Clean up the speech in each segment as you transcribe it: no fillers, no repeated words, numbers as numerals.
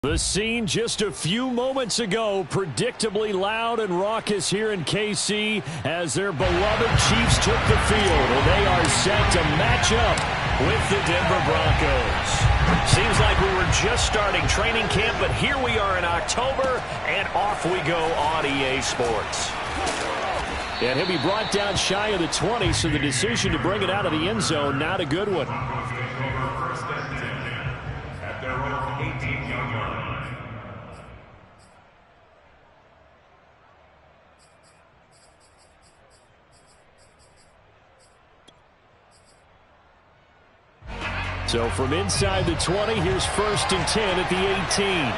The scene just a few moments ago, predictably loud and raucous here in KC as their beloved Chiefs took the field, and they are set to match up with the Denver Broncos. Seems like we were just starting training camp, but here we are in October, and off we go on EA Sports. And he'll be brought down shy of the 20, so the decision to bring it out of the end zone, not a good one. So from inside the 20, here's 1st and 10 at the 18.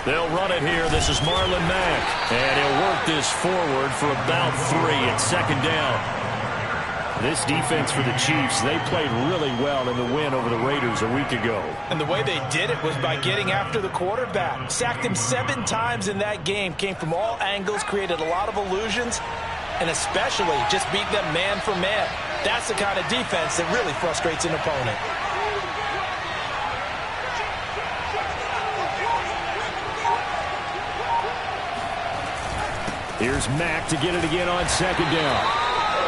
They'll run it here. This is Marlon Mack. And he'll work this forward for about 3 at 2nd down. This defense for the Chiefs, they played really well in the win over the Raiders a week ago. And the way they did it was by getting after the quarterback. Sacked him 7 times in that game. Came from all angles, created a lot of illusions, and especially just beat them man for man. That's the kind of defense that really frustrates an opponent. Here's Mack to get it again on 2nd down.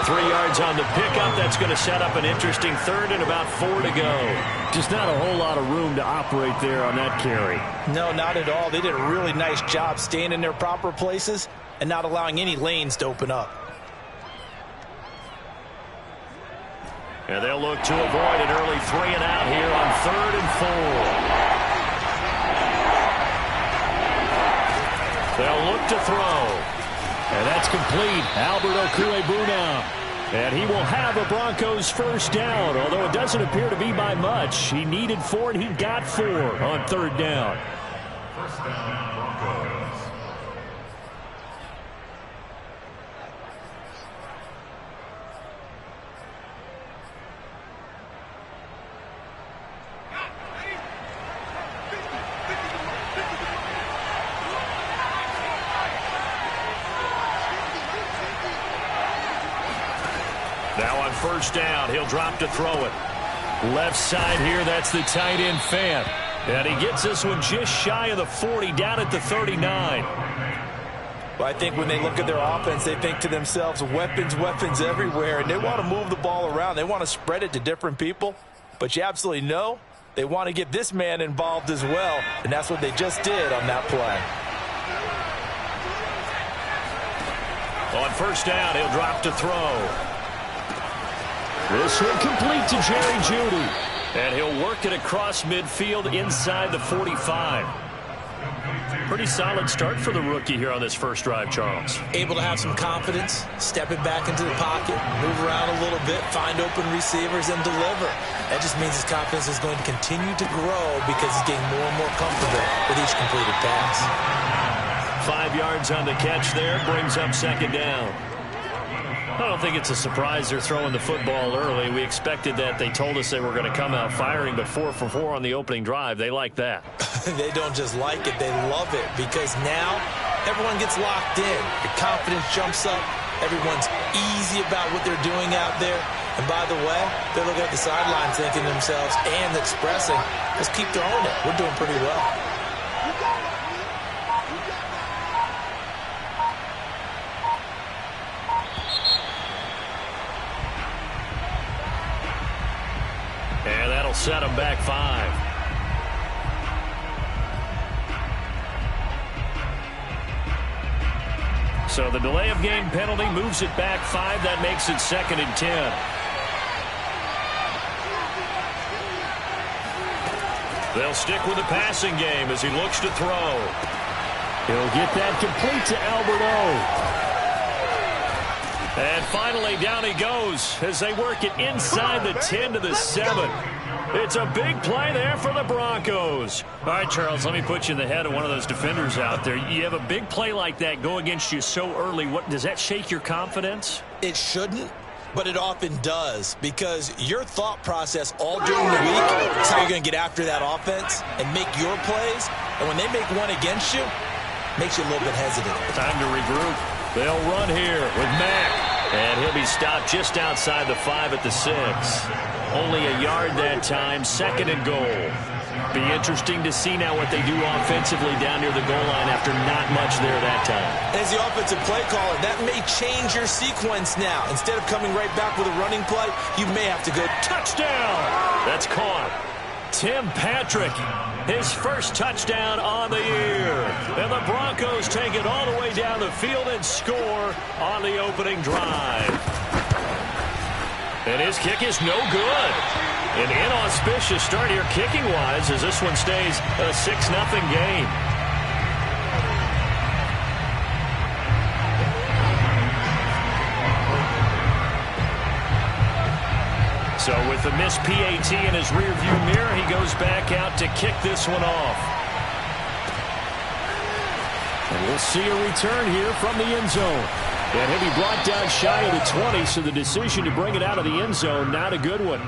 3 yards on the pickup. That's going to set up an interesting 3rd and about 4 to go. Just not a whole lot of room to operate there on that carry. No, not at all. They did a really nice job staying in their proper places and not allowing any lanes to open up. And they'll look to avoid an early 3 and out here on 3rd and 4. They'll look to throw. And that's complete. Albert Okwuegbunam. And he will have a Broncos 1st down, although it doesn't appear to be by much. He needed 4, and he got 4 on 3rd down. 1st down, Broncos. Now on 1st down, he'll drop to throw it. Left side here, that's the tight end Fant. And he gets this one just shy of the 40, down at the 39. Well, I think when they look at their offense, they think to themselves, weapons, weapons everywhere, and they want to move the ball around. They want to spread it to different people, but you absolutely know they want to get this man involved as well, and that's what they just did on that play. On 1st down, he'll drop to throw. This one complete to Jerry Jeudy. And he'll work it across midfield inside the 45. Pretty solid start for the rookie here on this first drive, Charles. Able to have some confidence, stepping back into the pocket, move around a little bit, find open receivers, and deliver. That just means his confidence is going to continue to grow because he's getting more and more comfortable with each completed pass. 5 yards on the catch there, brings up 2nd down. I don't think it's a surprise they're throwing the football early. We expected that. They told us they were going to come out firing, but 4 for 4 on the opening drive. They like that. They don't just like it, they love it, because now everyone gets locked in. Your confidence jumps up. Everyone's easy about what they're doing out there. And by the way, they're looking at the sidelines thinking to themselves and expressing, let's keep throwing it. We're doing pretty well. And that'll set them back 5. So the delay of game penalty moves it back 5. That makes it 2nd and 10. They'll stick with the passing game as he looks to throw. He'll get that complete to Albert O. And finally, down he goes as they work it inside the 10 to the 7. It's a big play there for the Broncos. All right, Charles, let me put you in the head of one of those defenders out there. You have a big play like that go against you so early. What does that shake your confidence? It shouldn't, but it often does, because your thought process all during the week is how you're going to get after that offense and make your plays. And when they make one against you, it makes you a little bit hesitant. Time to regroup. They'll run here with Mack. And he'll be stopped just outside the 5 at the 6. Only a yard that time, 2nd and goal. Be interesting to see now what they do offensively down near the goal line after not much there that time. As the offensive play caller, that may change your sequence now. Instead of coming right back with a running play, you may have to go touchdown. That's caught. Tim Patrick, his first touchdown on the year. And the Broncos take it all the way down the field and score on the opening drive. And his kick is no good. An inauspicious start here kicking-wise as this one stays a 6-0 game. So with the missed PAT in his rearview mirror, he goes back out to kick this one off. And we'll see a return here from the end zone. And he'll be brought down shy of the 20, so the decision to bring it out of the end zone, not a good one.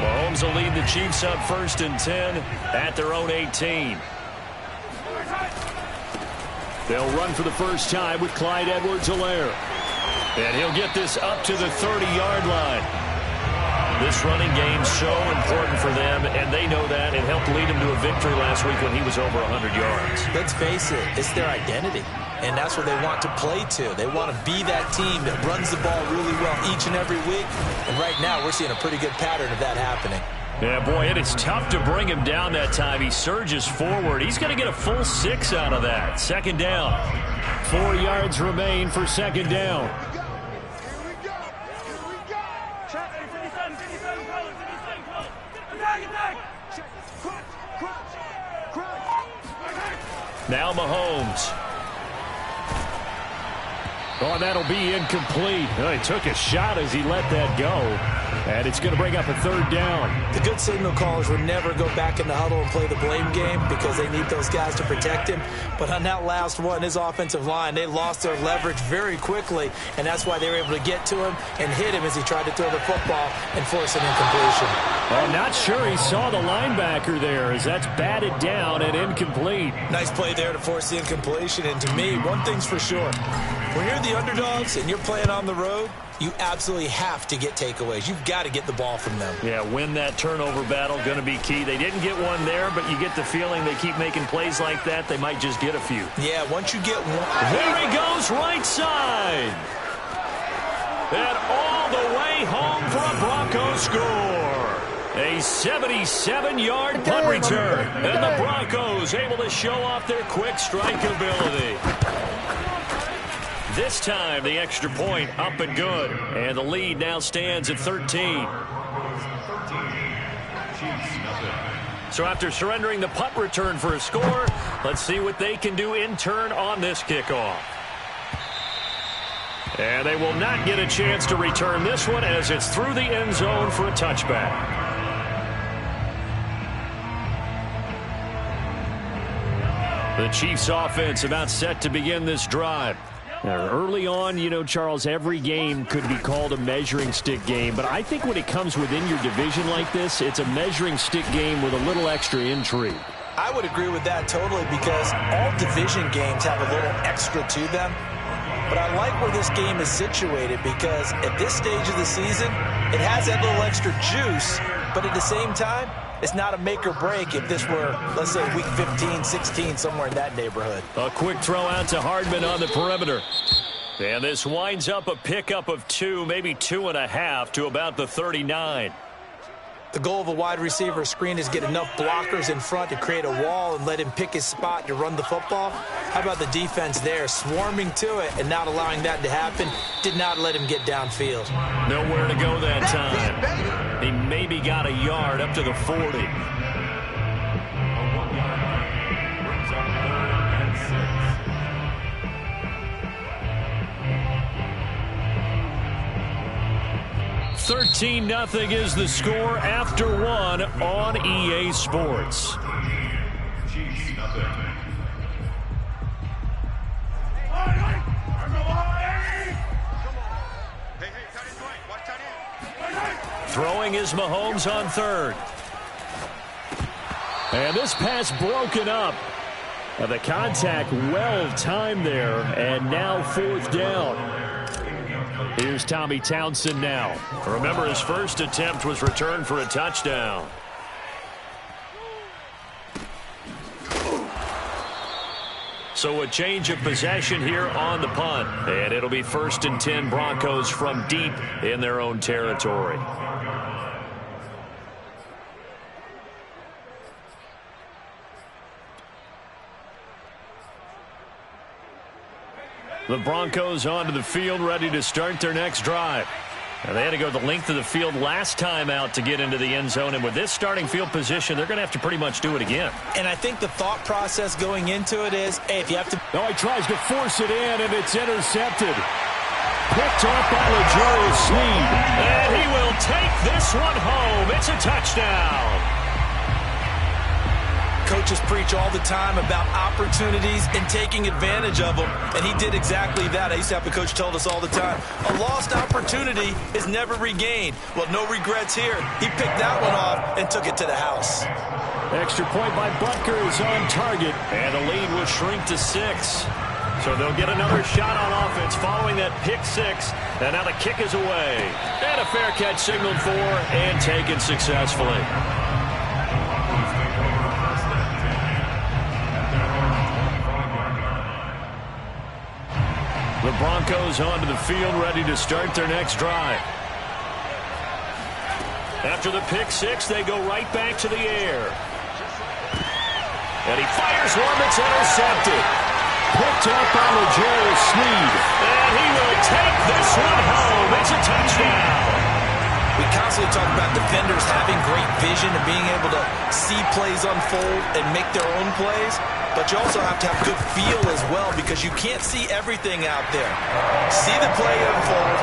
Mahomes will lead the Chiefs up 1st and 10 at their own 18. They'll run for the first time with Clyde Edwards-Helaire. And he'll get this up to the 30-yard line. This running game so important for them, and they know that. It helped lead them to a victory last week when he was over 100 yards. Let's face it, it's their identity, and that's what they want to play to. They want to be that team that runs the ball really well each and every week, and right now we're seeing a pretty good pattern of that happening. Yeah, boy, and it's tough to bring him down that time. He surges forward. He's going to get a full 6 out of that. 2nd down. 4 yards remain for 2nd down. Now Mahomes. Oh, that'll be incomplete. He took a shot as he let that go. And it's going to bring up a 3rd down. The good signal callers will never go back in the huddle and play the blame game because they need those guys to protect him. But on that last one, his offensive line, they lost their leverage very quickly, and that's why they were able to get to him and hit him as he tried to throw the football and force an incompletion. I'm not sure he saw the linebacker there as that's batted down and incomplete. Nice play there to force the incompletion, and to me, one thing's for sure. When you're the underdogs and you're playing on the road, you absolutely have to get takeaways. You've got to get the ball from them. Yeah, win that turnover battle, going to be key. They didn't get one there, but you get the feeling they keep making plays like that, they might just get a few. Yeah, once you get one. There he goes, right side. And all the way home for a Broncos score. A 77-yard punt return. And the Broncos able to show off their quick strike ability. This time, the extra point up and good. And the lead now stands at 13. So after surrendering the punt return for a score, let's see what they can do in turn on this kickoff. And they will not get a chance to return this one as it's through the end zone for a touchback. The Chiefs offense about set to begin this drive. Now, early on, you know, Charles, every game could be called a measuring stick game, but I think when it comes within your division like this, it's a measuring stick game with a little extra intrigue. I would agree with that totally because all division games have a little extra to them. But I like where this game is situated because at this stage of the season, it has that little extra juice, but at the same time, it's not a make or break if this were, let's say, week 15, 16, somewhere in that neighborhood. A quick throw out to Hardman on the perimeter. And this winds up a pickup of 2, maybe 2.5 to about the 39. The goal of a wide receiver screen is get enough blockers in front to create a wall and let him pick his spot to run the football. How about the defense there, swarming to it and not allowing that to happen? Did not let him get downfield. Nowhere to go that time. He maybe got a yard up to the 40. $13-0 is the score after 1 on EA Sports. Throwing is Mahomes on 3rd. And this pass broken up. The contact well timed there, and now 4th down. Here's Tommy Townsend now. Remember, his first attempt was returned for a touchdown. So a change of possession here on the punt. And it'll be 1st and 10 Broncos from deep in their own territory. The Broncos onto the field, ready to start their next drive. Now, they had to go the length of the field last time out to get into the end zone, and with this starting field position, they're going to have to pretty much do it again. And I think the thought process going into it is, hey, if you have to... No, he tries to force it in, and it's intercepted. Picked off by L'Jarius Sneed. And he will take this one home. It's a touchdown. Coaches preach all the time about opportunities and taking advantage of them, and he did exactly that. I used to have a coach tell us all the time, a lost opportunity is never regained. Well, no regrets here. He picked that one off and took it to the house. Extra point by Butker is on target, and the lead will shrink to 6. So they'll get another shot on offense following that pick 6, and now the kick is away. And a fair catch signaled for and taken successfully. The Broncos onto the field, ready to start their next drive. After the pick 6, they go right back to the air. And he fires one that's intercepted. Picked up by L'Jarius Sneed. And he will take this one home. It's a touchdown. We constantly talk about defenders having great vision and being able to see plays unfold and make their own plays. But you also have to have good feel as well, because you can't see everything out there. See the play unfold,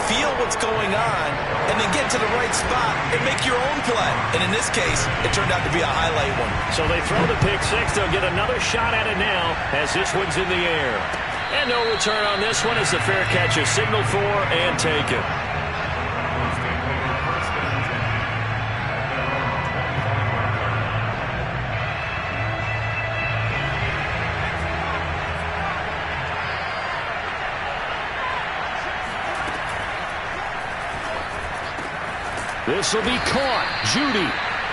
feel what's going on, and then get to the right spot and make your own play. And in this case, it turned out to be a highlight one. So they throw the pick 6. They'll get another shot at it now as this one's in the air. And no return on this one as the fair catch is signaled for and taken. This will be caught. Judy.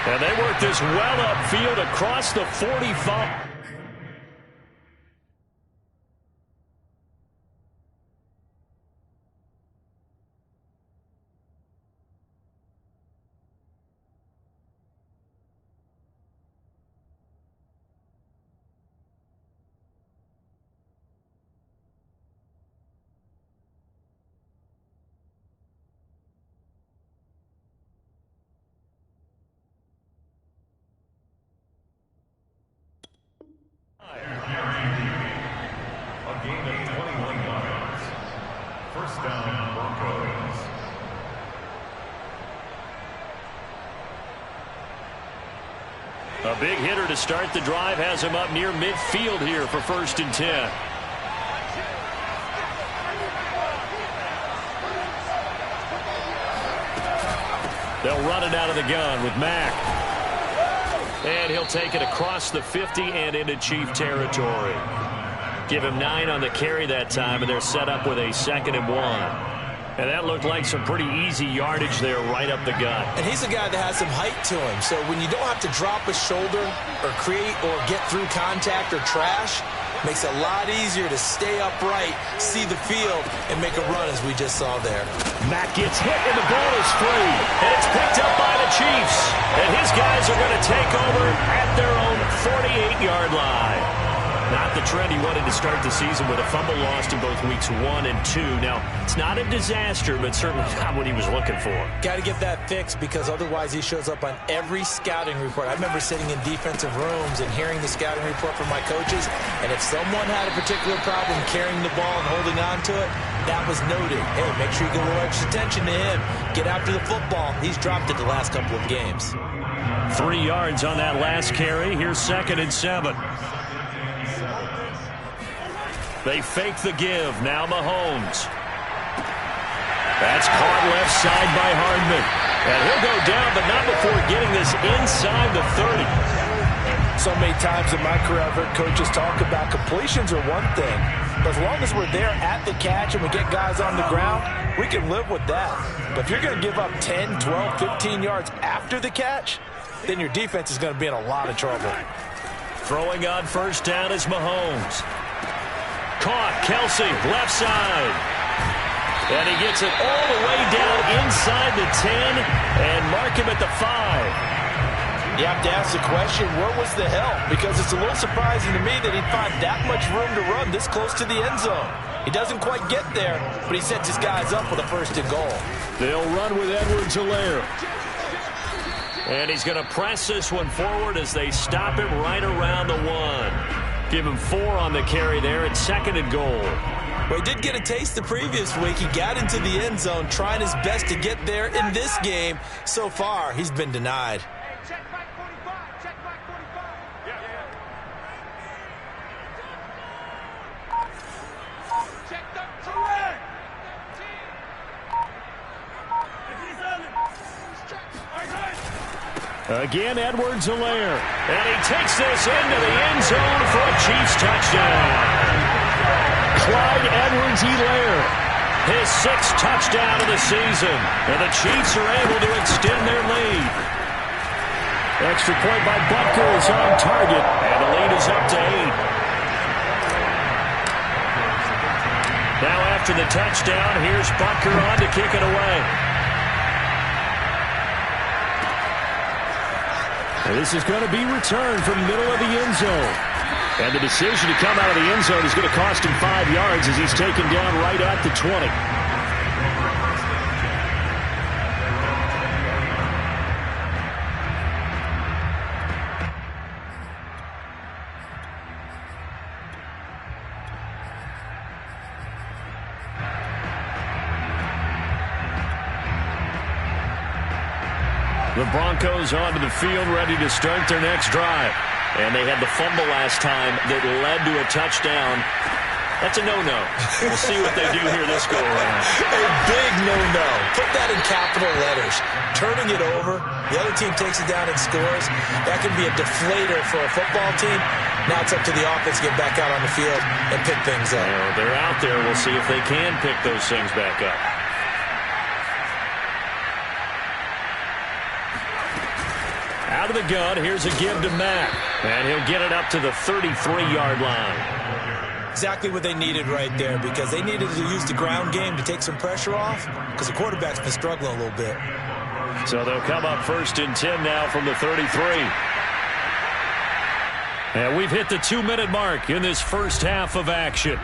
And they work this well upfield across the 45. A big hitter to start the drive has him up near midfield here for 1st and 10. They'll run it out of the gun with Mack. And he'll take it across the 50 and into Chief territory. Give him 9 on the carry that time, and they're set up with a 2nd and 1. And that looked like some pretty easy yardage there right up the gut. And he's a guy that has some height to him. So when you don't have to drop a shoulder or create or get through contact or trash, it makes it a lot easier to stay upright, see the field, and make a run as we just saw there. Matt gets hit and the ball is free. And it's picked up by the Chiefs. And his guys are going to take over at their own 48-yard line. Not the trend he wanted to start the season with a fumble lost in both weeks 1 and 2. Now, it's not a disaster, but certainly not what he was looking for. Got to get that fixed, because otherwise he shows up on every scouting report. I remember sitting in defensive rooms and hearing the scouting report from my coaches, and if someone had a particular problem carrying the ball and holding on to it, that was noted. Hey, make sure you give a little extra attention to him. Get after the football. He's dropped it the last couple of games. 3 yards on that last carry. Here's 2nd and 7. They fake the give. Now Mahomes. That's caught left side by Hardman. And he'll go down, but not before getting this inside the 30. So many times in my career I've heard coaches talk about completions are one thing, but as long as we're there at the catch and we get guys on the ground, we can live with that. But if you're going to give up 10, 12, 15 yards after the catch, then your defense is going to be in a lot of trouble. Throwing on first down is Mahomes. Caught, Kelsey, left side. And he gets it all the way down inside the 10 and mark him at the 5. You have to ask the question, where was the help? Because it's a little surprising to me that he'd find that much room to run this close to the end zone. He doesn't quite get there, but he sets his guys up with a first and goal. They'll run with Edwards-Helaire. And he's going to press this one forward as they stop him right around the 1. Give him 4 on the carry there at 2nd and goal. Well, he did get a taste the previous week. He got into the end zone, trying his best to get there in this game. So far, he's been denied. Again, Edwards-Helaire. And he takes this into the end zone for a Chiefs touchdown. Clyde Edwards-Helaire, his 6th touchdown of the season. And the Chiefs are able to extend their lead. Extra point by Butker is on target. And the lead is up to 8. Now after the touchdown, here's Butker on to kick it away. This is going to be returned from the middle of the end zone. And the decision to come out of the end zone is going to cost him 5 yards as he's taken down right at the 20. The Broncos onto the field, ready to start their next drive. And they had the fumble last time that led to a touchdown. That's a no-no. We'll see what they do here this go-around. A big no-no. Put that in capital letters. Turning it over, the other team takes it down and scores. That can be a deflator for a football team. Now it's up to the offense to get back out on the field and pick things up. Well, they're out there. We'll see if they can pick those things back up. Out of the gun, here's a give to Matt. And he'll get it up to the 33-yard line. Exactly what they needed right there, because they needed to use the ground game to take some pressure off, because the quarterback's been struggling a little bit. So they'll come up 1st and 10 now from the 33. And we've hit the 2-minute mark in this first half of action.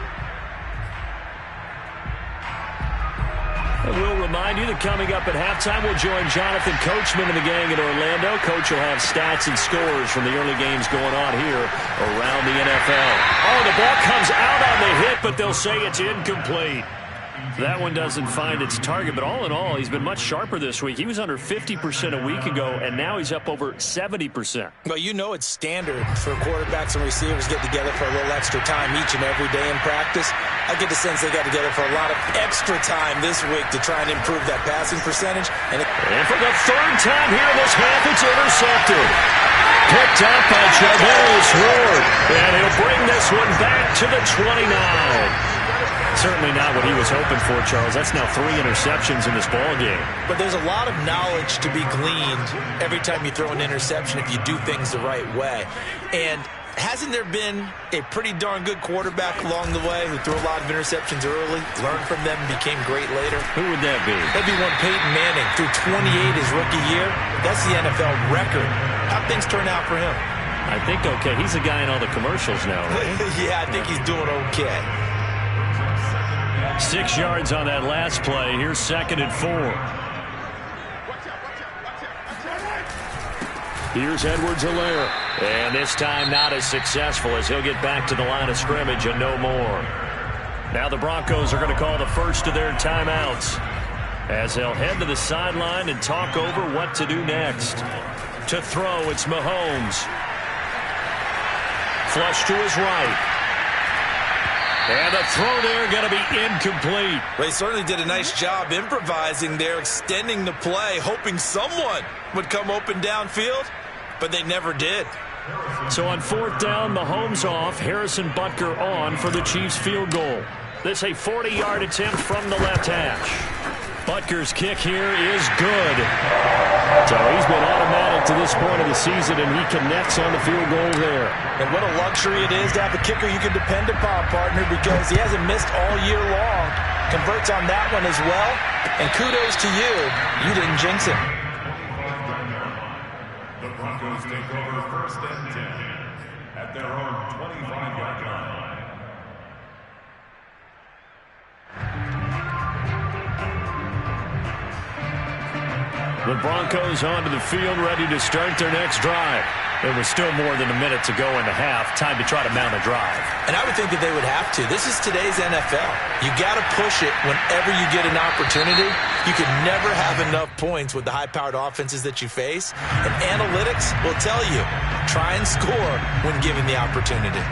And we'll remind you that coming up at halftime, we'll join Jonathan Coachman and the gang in Orlando. Coach will have stats and scores from the early games going on here around the NFL. Oh, the ball comes out on the hit, but they'll say it's incomplete. That one doesn't find its target, but all in all, he's been much sharper this week. He was under 50% a week ago, and now he's up over 70%. Well, you know it's standard for quarterbacks and receivers get together for a little extra time each and every day in practice. I get the sense they got together for a lot of extra time this week to try and improve that passing percentage. And for the 3rd time here in this half, it's intercepted. Picked up by Charvarius Ward, and he'll bring this one back to the 29. Certainly not what he was hoping for, Charles. That's now 3 interceptions in this ball game. But there's a lot of knowledge to be gleaned every time you throw an interception if you do things the right way. And hasn't there been a pretty darn good quarterback along the way who threw a lot of interceptions early, learned from them, and became great later? Who would that be? That'd be one Peyton Manning. Threw 28 his rookie year. That's the NFL record. How'd things turn out for him? I think okay. He's a guy in all the commercials now, right? Yeah, I think he's doing okay. 6 yards on that last play. Here's 2nd and 4. Here's Edwards-Helaire. And this time not as successful as he'll get back to the line of scrimmage and no more. Now the Broncos are going to call the first of their timeouts as they'll head to the sideline and talk over what to do next. To throw, it's Mahomes. Flush to his right. And the throw there going to be incomplete. They certainly did a nice job improvising there, extending the play, hoping someone would come open downfield, but they never did. So on fourth down, Mahomes off, Harrison Butker on for the Chiefs field goal. This a 40-yard attempt from the left hash. Butker's kick here is good. So he's been automatic to this point of the season, and he connects on the field goal there. And what a luxury it is to have a kicker you can depend upon, partner, because he hasn't missed all year long. Converts on that one as well. And kudos to you. You didn't jinx him. The Broncos take over first and 10 at their own 25-yard line. The Broncos onto the field, ready to start their next drive. There was still more than a minute to go in the half. Time to try to mount a drive. And I would think that they would have to. This is today's NFL. You got to push it whenever you get an opportunity. You can never have enough points with the high-powered offenses that you face. And analytics will tell you, try and score when given the opportunity.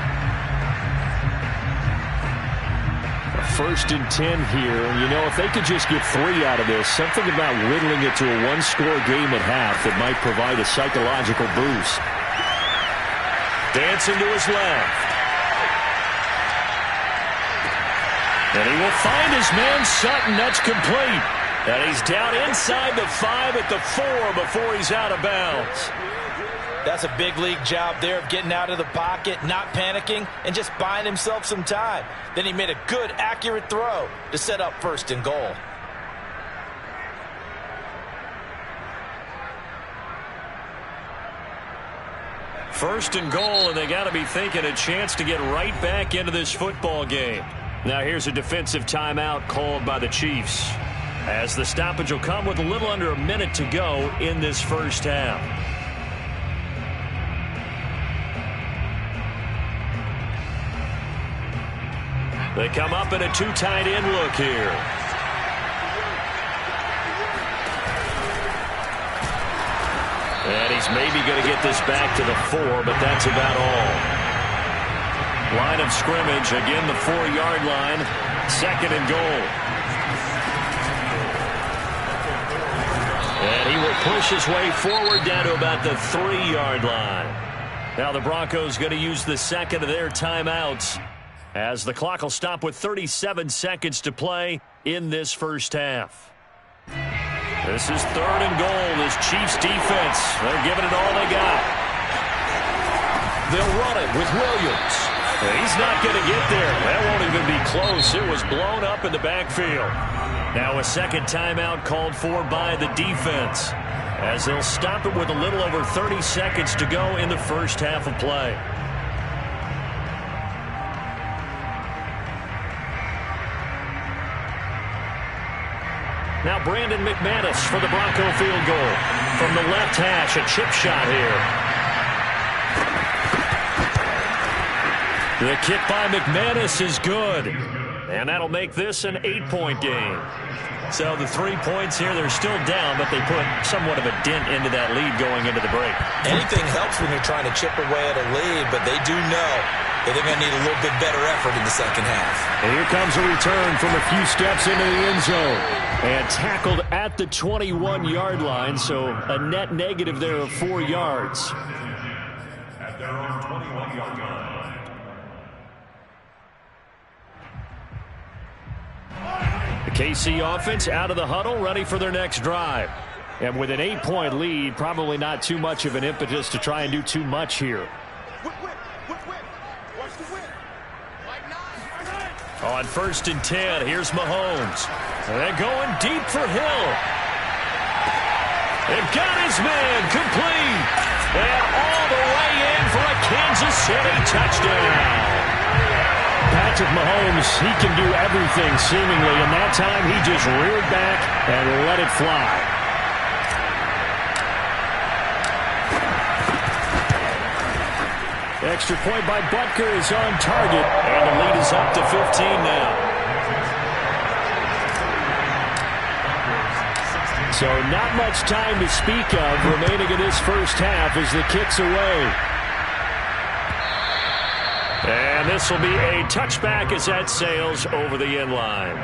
First and 10 here. You know, if they could just get 3 out of this, something about whittling it to a one-score game at half that might provide a psychological boost. Dancing to his left. And he will find his man Sutton. That's complete. And he's down inside the 5 at the 4 before he's out of bounds. That's a big league job there of getting out of the pocket, not panicking, and just buying himself some time. Then he made a good, accurate throw to set up first and goal. First and goal, and they got to be thinking a chance to get right back into this football game. Now here's a defensive timeout called by the Chiefs, as the stoppage will come with a little under a minute to go in this first half. They come up in a 2 tight end look here. And he's maybe going to get this back to the 4, but that's about all. Line of scrimmage, again the 4-yard line, second and goal. And he will push his way forward down to about the 3-yard line. Now the Broncos going to use the second of their timeouts, as the clock will stop with 37 seconds to play in this first half. This is third and goal. This Chiefs defense, they're giving it all they got. They'll run it with Williams. He's not going to get there. That won't even be close. It was blown up in the backfield. Now a second timeout called for by the defense, as they'll stop it with a little over 30 seconds to go in the first half of play. Now Brandon McManus for the Bronco field goal. From the left hash, a chip shot here. The kick by McManus is good. And that'll make this an 8-point game. So the 3 points here, they're still down, but they put somewhat of a dent into that lead going into the break. Anything helps when you're trying to chip away at a lead, but they do know that they're going to need a little bit better effort in the second half. And here comes a return from a few steps into the end zone. And tackled at the 21-yard line, so a net negative there of 4 yards. At their own 21-yard line. The KC offense out of the huddle, ready for their next drive. And with an 8-point lead, probably not too much of an impetus to try and do too much here. On first and 10, here's Mahomes. They're going deep for Hill. They've got his man complete. And all the way in for a Kansas City touchdown. Patrick Mahomes, he can do everything seemingly, and that time he just reared back and let it fly. Extra point by Butker is on target, and the lead is up to 15 now. So not much time to speak of remaining in this first half as the kick's away. And this will be a touchback as that sails over the end line.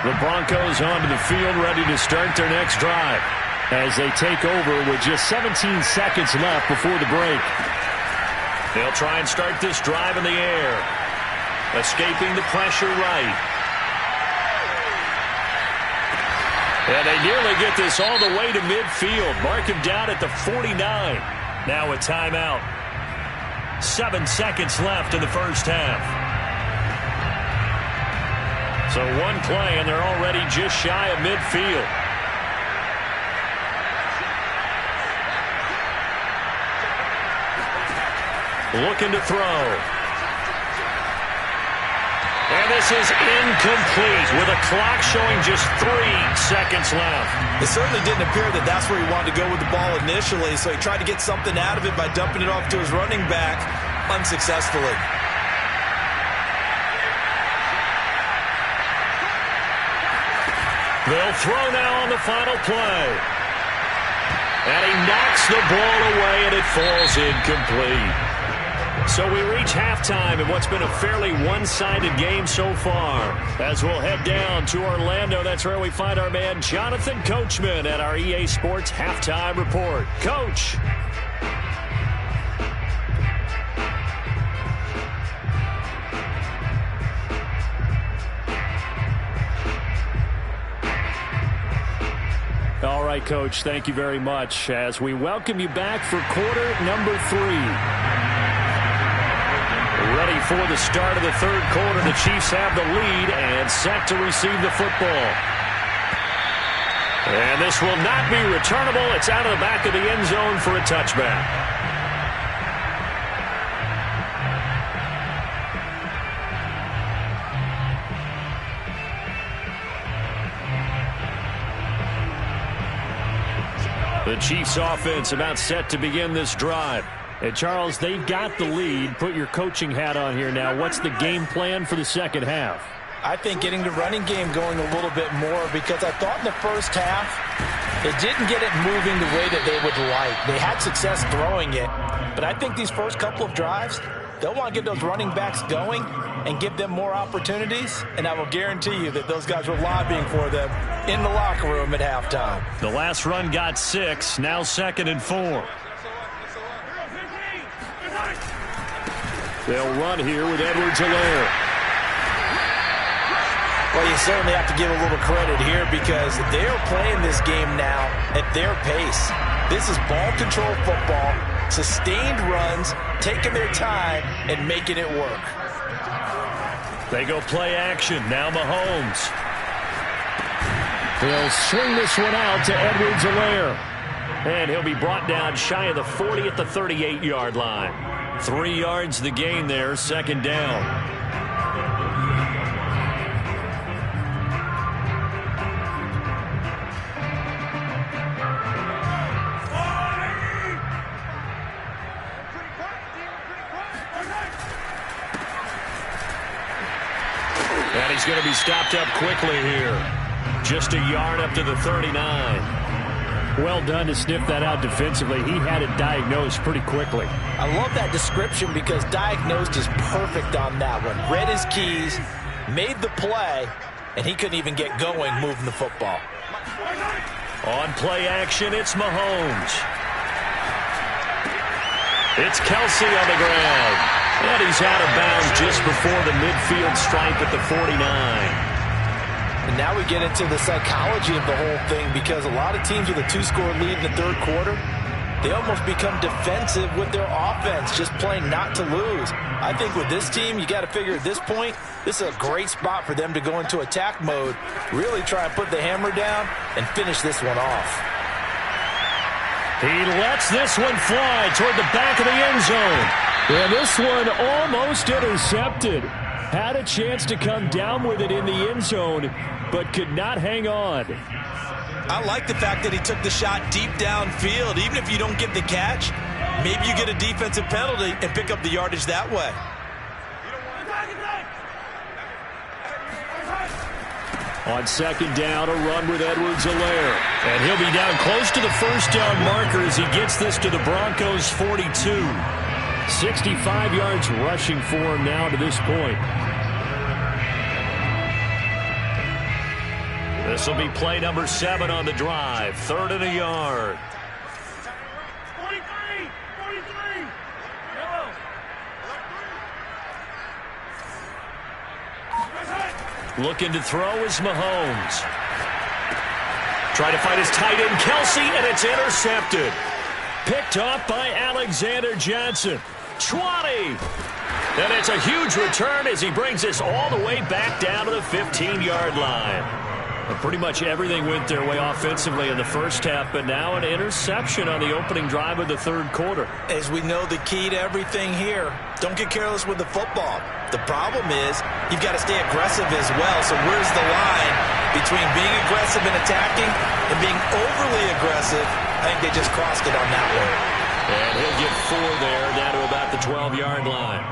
The Broncos onto the field, ready to start their next drive as they take over with just 17 seconds left before the break. They'll try and start this drive in the air, escaping the pressure right. And they nearly get this all the way to midfield. Mark him down at the 49. Now a timeout. 7 seconds left in the first half. So one play, and they're already just shy of midfield. Looking to throw. And this is incomplete with a clock showing just 3 seconds left. It certainly didn't appear that that's where he wanted to go with the ball initially, so he tried to get something out of it by dumping it off to his running back unsuccessfully. They'll throw now on the final play. And he knocks the ball away, and it falls incomplete. So we reach halftime in what's been a fairly one-sided game so far. As we'll head down to Orlando, that's where we find our man Jonathan Coachman at our EA Sports Halftime Report. Coach. All right, Coach, thank you very much as we welcome you back for quarter number 3. Ready for the start of the third quarter. The Chiefs have the lead and set to receive the football. And this will not be returnable. It's out of the back of the end zone for a touchback. The Chiefs offense about set to begin this drive. And Charles, they've got the lead. Put your coaching hat on here now. What's the game plan for the second half? I think getting the running game going a little bit more, because I thought in the first half they didn't get it moving the way that they would like. They had success throwing it, but I think these first couple of drives, they'll want to get those running backs going and give them more opportunities, and I will guarantee you that those guys were lobbying for them in the locker room at halftime. The last run got 6, now 2nd and 4. They'll run here with Edwards-Helaire. Well, you certainly have to give a little credit here because they're playing this game now at their pace. This is ball control football, sustained runs, taking their time and making it work. They go play action. Now Mahomes. He'll swing this one out to Edwards-Helaire. And he'll be brought down shy of the 40 at the 38-yard line. 3 yards the gain there, 2nd down. And he's going to be stopped up quickly here. Just a yard up to the 39. Well done to sniff that out defensively. He had it diagnosed pretty quickly. I love that description because diagnosed is perfect on that one. Read his keys, made the play, and he couldn't even get going moving the football. On play action, it's Mahomes. It's Kelsey on the ground. And he's out of bounds just before the midfield stripe at the 49. And now we get into the psychology of the whole thing because a lot of teams with a 2-score lead in the third quarter, they almost become defensive with their offense, just playing not to lose. I think with this team, you got to figure at this point, this is a great spot for them to go into attack mode, really try and put the hammer down and finish this one off. He lets this one fly toward the back of the end zone. And this one almost intercepted. Had a chance to come down with it in the end zone, but could not hang on. I like the fact that he took the shot deep downfield. Even if you don't get the catch, maybe you get a defensive penalty and pick up the yardage that way. On 2nd down, a run with Edwards-Helaire. And he'll be down close to the first down marker as he gets this to the Broncos' 42. 65 yards rushing for him now to this point. This will be play number 7 on the drive. 3rd and a yard. 43. Looking to throw is Mahomes. Trying to find his tight end, Kelsey, and it's intercepted. Picked off by Alexander Johnson. 20. And it's a huge return as he brings this all the way back down to the 15-yard line. And pretty much everything went their way offensively in the first half, but now an interception on the opening drive of the 3rd quarter. As we know, the key to everything here, don't get careless with the football. The problem is you've got to stay aggressive as well. So where's the line between being aggressive and attacking and being overly aggressive? I think they just crossed it on that one. And he'll get 4 there, down to about the 12-yard line.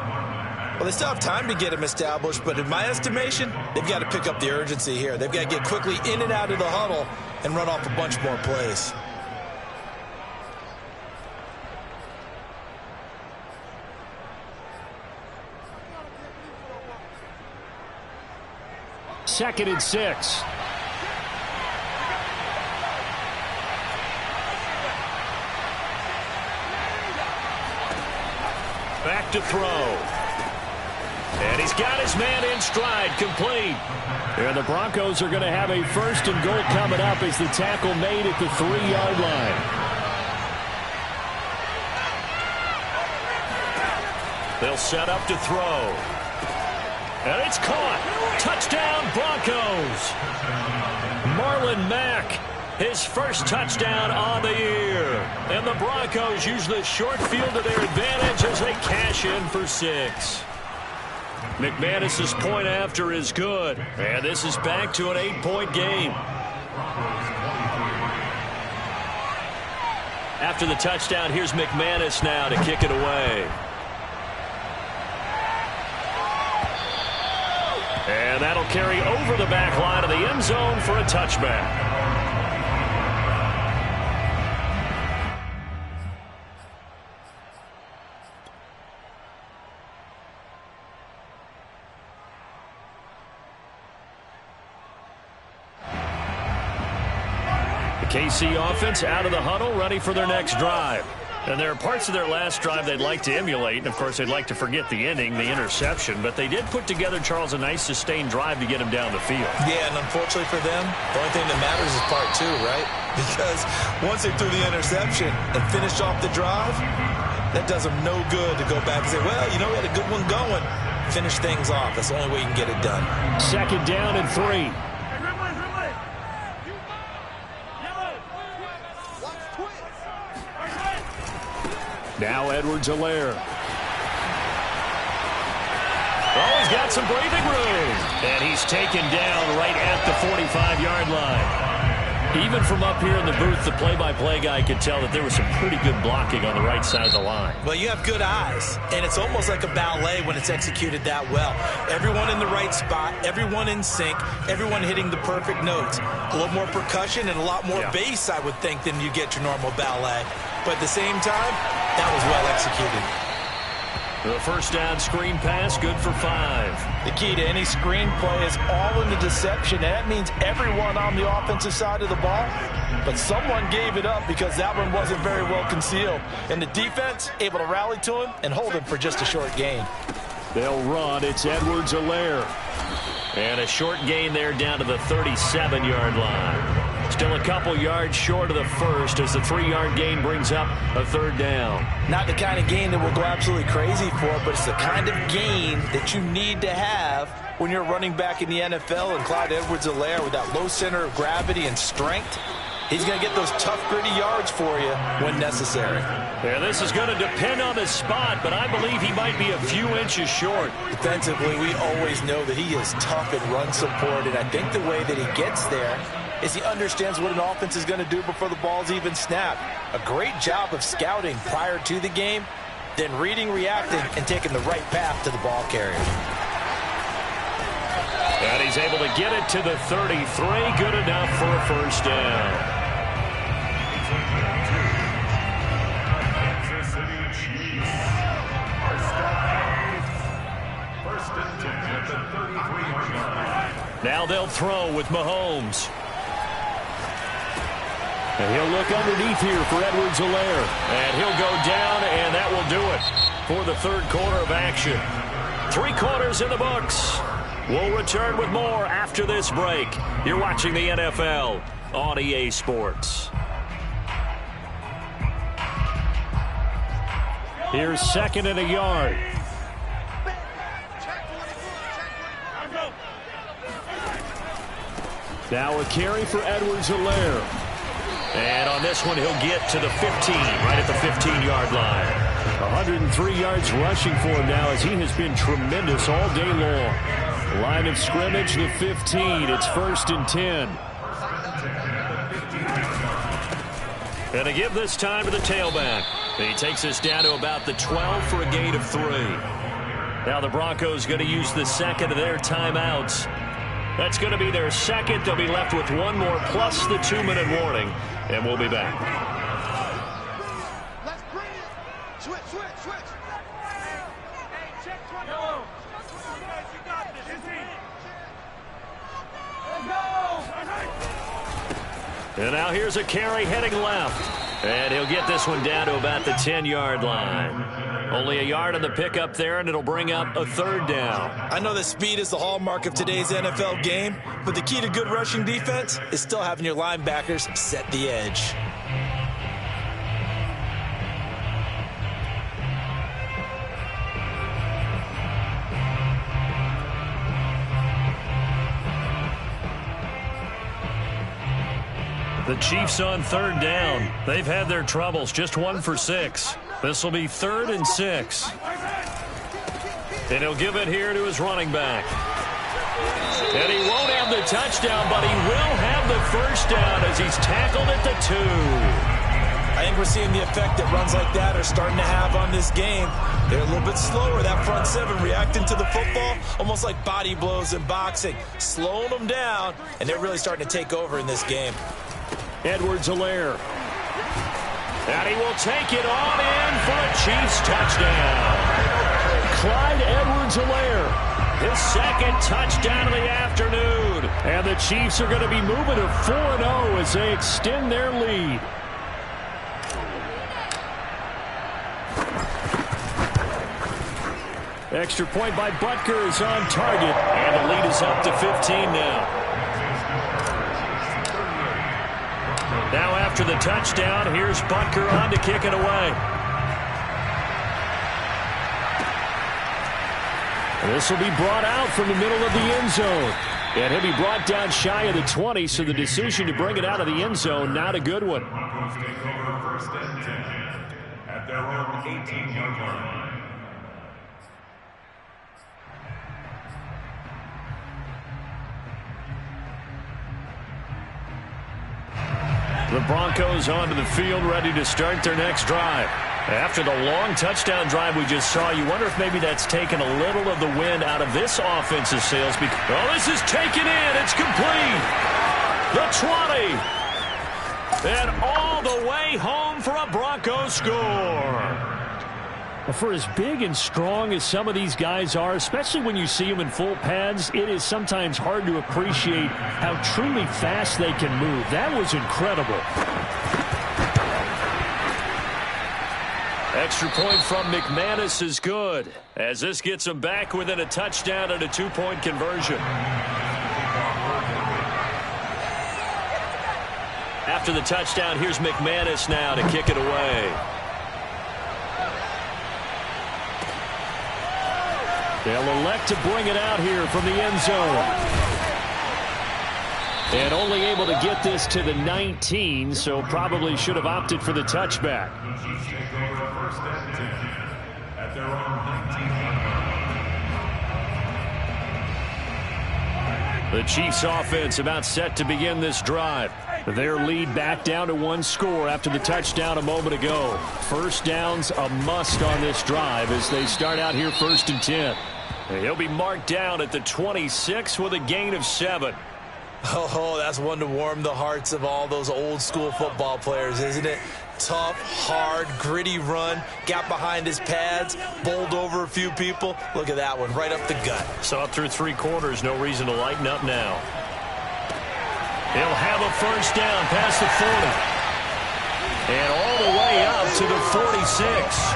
Well, they still have time to get him established, but in my estimation, they've got to pick up the urgency here. They've got to get quickly in and out of the huddle and run off a bunch more plays. Second and 6. Back to throw. And he's got his man in stride, complete. And the Broncos are going to have a 1st and goal coming up as the tackle made at the 3-yard line. They'll set up to throw. And it's caught. Touchdown, Broncos. Marlon Mack, his first touchdown on the year. And the Broncos use the short field to their advantage as they cash in for 6. McManus's point after is good. And this is back to an 8-point game. After the touchdown, here's McManus now to kick it away. And that'll carry over the back line of the end zone for a touchback. KC offense out of the huddle, ready for their next drive. And there are parts of their last drive they'd like to emulate. And, of course, they'd like to forget the ending, the interception. But they did put together, Charles, a nice sustained drive to get him down the field. Yeah, and unfortunately for them, the only thing that matters is part 2, right? Because once they threw the interception and finished off the drive, that does them no good to go back and say, well, you know, we had a good one going. Finish things off. That's the only way you can get it done. 2nd down and 3. Now Edwards-Helaire. Oh, he's got some breathing room. And he's taken down right at the 45-yard line. Even from up here in the booth, the play-by-play guy could tell that there was some pretty good blocking on the right side of the line. Well, you have good eyes, and it's almost like a ballet when it's executed that well. Everyone in the right spot, everyone in sync, everyone hitting the perfect notes. A little more percussion and a lot more bass, I would think, than you get your normal ballet. But at the same time, that was well executed. The first down screen pass, good for 5. The key to any screen play is all in the deception. And that means everyone on the offensive side of the ball. But someone gave it up because that one wasn't very well concealed. And the defense able to rally to him and hold him for just a short gain. They'll run. It's Edwards-Helaire. And a short gain there down to the 37-yard line. Still a couple yards short of the first as the 3-yard gain brings up a 3rd down. Not the kind of gain that we'll go absolutely crazy for, but it's the kind of gain that you need to have when you're running back in the NFL. And Clyde Edwards-Helaire, with that low center of gravity and strength, he's going to get those tough, gritty yards for you when necessary. Yeah, this is going to depend on his spot, but I believe he might be a few inches short. Defensively, we always know that he is tough in run support, and I think the way that he gets there is he understands what an offense is going to do before the ball's even snapped. A great job of scouting prior to the game, then reading, reacting, and taking the right path to the ball carrier. And he's able to get it to the 33. Good enough for a first down. Now they'll throw with Mahomes. And he'll look underneath here for Edwards-Helaire. And he'll go down, and that will do it for the third quarter of action. 3 quarters in the books. We'll return with more after this break. You're watching the NFL on EA Sports. Here's 2nd and a yard. Now a carry for Edwards-Helaire. And on this one, he'll get to the 15, right at the 15-yard line. 103 yards rushing for him now as he has been tremendous all day long. Line of scrimmage, the 15. It's 1st and 10. And to give this time to the tailback. He takes us down to about the 12 for a gain of 3. Now the Broncos going to use the second of their timeouts. That's going to be their second. They'll be left with 1 more plus the 2-minute warning. And we'll be back. Let's bring it. Switch. Hey, check 20. Go. You got this. Let's go. And now here's a carry heading left. And he'll get this one down to about the 10-yard line. Only a yard on the pickup there, and it'll bring up a 3rd down. I know that speed is the hallmark of today's NFL game, but the key to good rushing defense is still having your linebackers set the edge. The Chiefs on 3rd down. They've had their troubles, just 1 for 6. This will be 3rd and 6. And he'll give it here to his running back. And he won't have the touchdown, but he will have the 1st down as he's tackled at the 2. I think we're seeing the effect that runs like that are starting to have on this game. They're a little bit slower, that front 7, reacting to the football, almost like body blows in boxing, slowing them down, and they're really starting to take over in this game. Edwards-Helaire. And he will take it on in for a Chiefs touchdown. Clyde Edwards-Helaire, his 2nd touchdown of the afternoon. And the Chiefs are going to be moving to 4-0 as they extend their lead. Extra point by Butker is on target. And the lead is up to 15 now. Now after the touchdown, here's Butker on to kick it away. This will be brought out from the middle of the end zone. And he'll be brought down shy of the 20, so the decision to bring it out of the end zone, not a good one. Broncos take over 1st and 10 at their own 18-yard line. The Broncos onto the field, ready to start their next drive. After the long touchdown drive we just saw, you wonder if maybe that's taken a little of the wind out of this offensive sails. Oh, this is taken in. It's complete. The 20. And all the way home for a Broncos score. For as big and strong as some of these guys are, especially when you see them in full pads, it is sometimes hard to appreciate how truly fast they can move. That was incredible. Extra point from McManus is good, as this gets them back within a touchdown and a 2-point conversion. After the touchdown, here's McManus now to kick it away. They'll elect to bring it out here from the end zone. And only able to get this to the 19, so probably should have opted for the touchback. At their own 19-yard line. The Chiefs offense about set to begin this drive. Their lead back down to 1 score after the touchdown a moment ago. 1st downs a must on this drive as they start out here 1st and 10. He'll be marked down at the 26 with a gain of 7. Oh, that's one to warm the hearts of all those old school football players, isn't it? Tough, hard, gritty run, got behind his pads, bowled over a few people. Look at that one, right up the gut. Saw it through 3 quarters, no reason to lighten up now. He'll have a 1st down past the 40. And all the way up to the 46.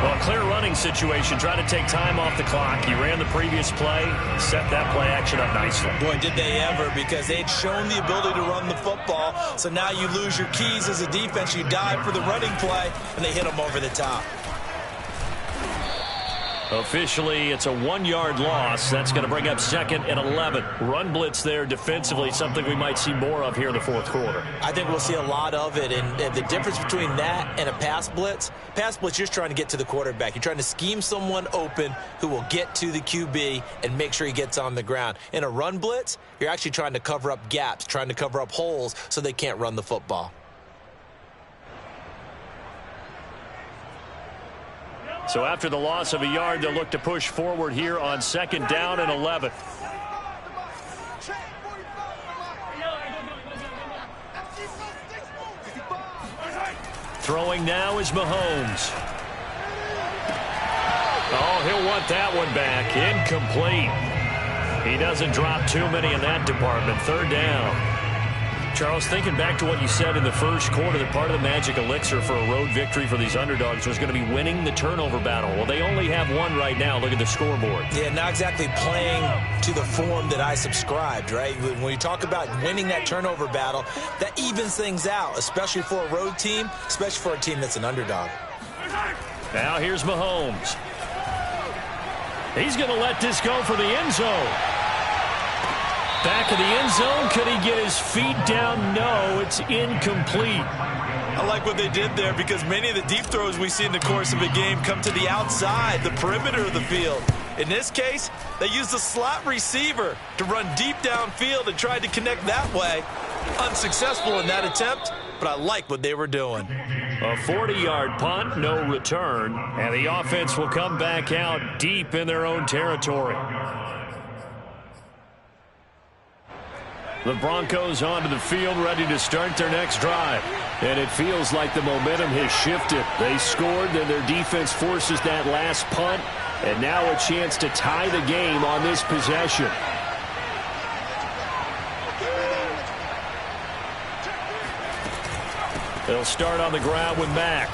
Well, a clear running situation. Trying to take time off the clock. He ran the previous play, set that play action up nicely. Boy, did they ever, because they'd shown the ability to run the football. So now you lose your keys as a defense. You dive for the running play, and they hit them over the top. Officially, it's a 1-yard loss. That's going to bring up 2nd and 11. Run blitz there defensively, something we might see more of here in the fourth quarter. I think we'll see a lot of it, and the difference between that and a pass blitz, you're just trying to get to the quarterback. You're trying to scheme someone open who will get to the QB and make sure he gets on the ground. In a run blitz, you're actually trying to cover up gaps, trying to cover up holes so they can't run the football. So after the loss of a yard, they'll look to push forward here on 2nd down and 11. Throwing now is Mahomes. Oh, he'll want that one back. Incomplete. He doesn't drop too many in that department. 3rd down. Charles, thinking back to what you said in the first quarter, that part of the magic elixir for a road victory for these underdogs was going to be winning the turnover battle. Well, they only have one right now. Look at the scoreboard. Yeah, not exactly playing to the form that I subscribed, right? When you talk about winning that turnover battle, that evens things out, especially for a road team, especially for a team that's an underdog. Now here's Mahomes. He's going to let this go for the end zone. Back of the end zone. Could he get his feet down? No, it's incomplete. I like what they did there, because many of the deep throws we see in the course of a game come to the outside, the perimeter of the field. In this case, they used a slot receiver to run deep downfield and tried to connect that way. Unsuccessful in that attempt, but I like what they were doing. A 40-yard punt, no return, and the offense will come back out deep in their own territory. The Broncos onto the field, ready to start their next drive. And it feels like the momentum has shifted. They scored, then their defense forces that last punt, and now a chance to tie the game on this possession. They'll start on the ground with Mack.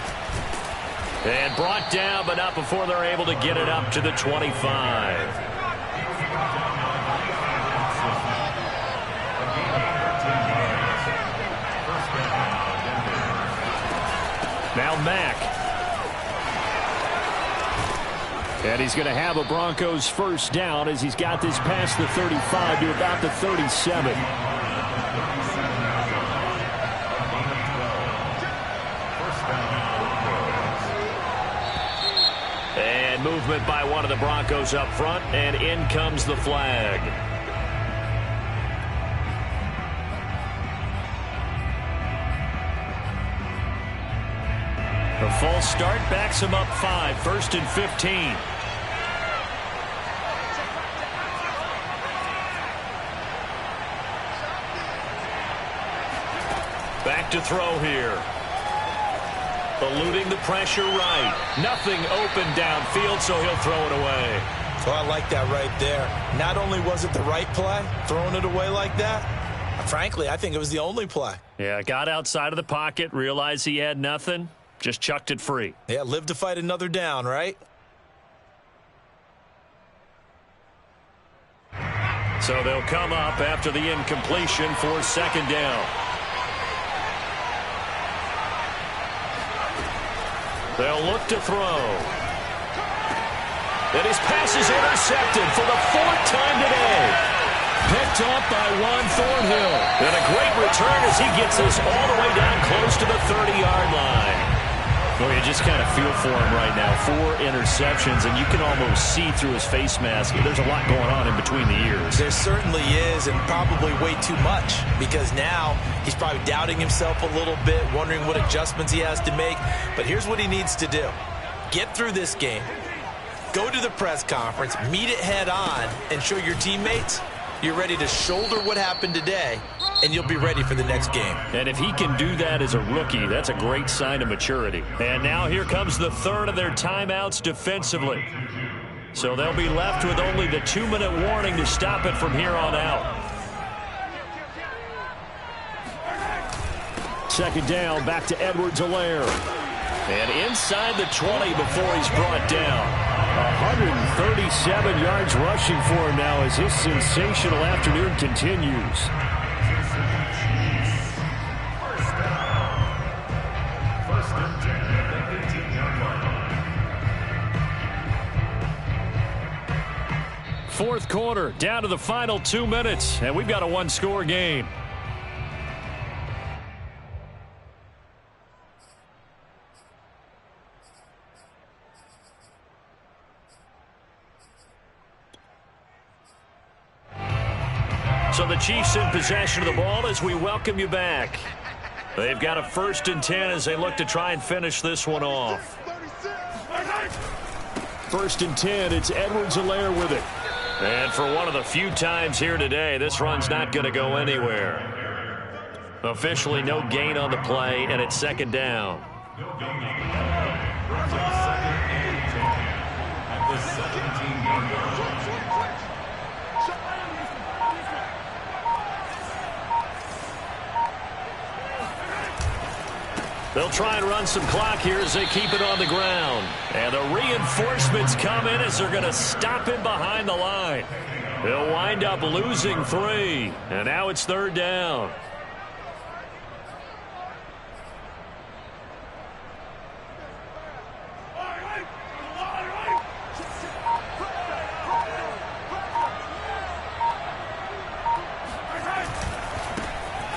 And brought down, but not before they're able to get it up to the 25. Now Mack. And he's going to have a Broncos first down as he's got this past the 35 to about the 37. And movement by one of the Broncos up front, and in comes the flag. A false start backs him up 5, 1st and 15. Back to throw here. Eluding the pressure right. Nothing open downfield, so he'll throw it away. Well, I like that right there. Not only was it the right play, throwing it away like that, frankly, I think it was the only play. Yeah, got outside of the pocket, realized he had nothing. Just chucked it free. Yeah, live to fight another down, right? So they'll come up after the incompletion for 2nd down. They'll look to throw. And his pass is intercepted for the 4th time today. Picked up by Juan Thornhill. And a great return as he gets this all the way down close to the 30-yard line. Well, you just kind of feel for him right now. 4 interceptions, and you can almost see through his face mask. There's a lot going on in between the ears. There certainly is, and probably way too much, because now he's probably doubting himself a little bit, wondering what adjustments he has to make. But here's what he needs to do. Get through this game, go to the press conference, meet it head on, and show your teammates you're ready to shoulder what happened today, and you'll be ready for the next game. And if he can do that as a rookie, that's a great sign of maturity. And now here comes the 3rd of their timeouts defensively. So they'll be left with only the 2-minute warning to stop it from here on out. Second down, back to Edwards-Helaire. And inside the 20 before he's brought down. 137 yards rushing for him now as his sensational afternoon continues. First and 10 at the 18-yard line. Fourth quarter, down to the final 2 minutes, and we've got a one-score game. So the Chiefs in possession of the ball as we welcome you back. They've got a 1st and 10 as they look to try and finish this one off. 1st and 10, it's Edwards-Helaire with it. And for one of the few times here today, this run's not going to go anywhere. Officially no gain on the play, and it's second down. No gain on the play. Brings up 2nd and 10 at the 17-yard line. They'll try and run some clock here as they keep it on the ground. And the reinforcements come in as they're going to stop him behind the line. He'll wind up losing 3. And now it's 3rd down.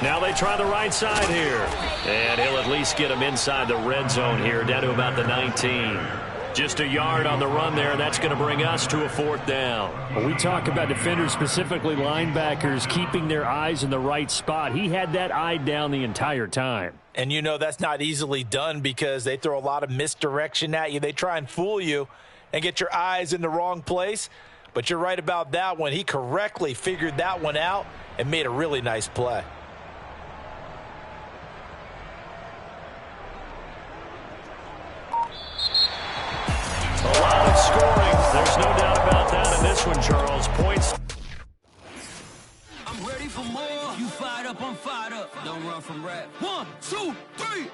Now they try the right side here. And he'll at least get him inside the red zone here, down to about the 19. Just a yard on the run there, and that's going to bring us to a 4th down. When we talk about defenders, specifically linebackers, keeping their eyes in the right spot, he had that eye down the entire time. And you know that's not easily done because they throw a lot of misdirection at you. They try and fool you and get your eyes in the wrong place. But you're right about that one. He correctly figured that one out and made a really nice play. A lot of scoring. There's no doubt about that in this one, Charles. Points. I'm ready for more. You fired up, I'm fired up. Don't run from rap. 1, 2, 3.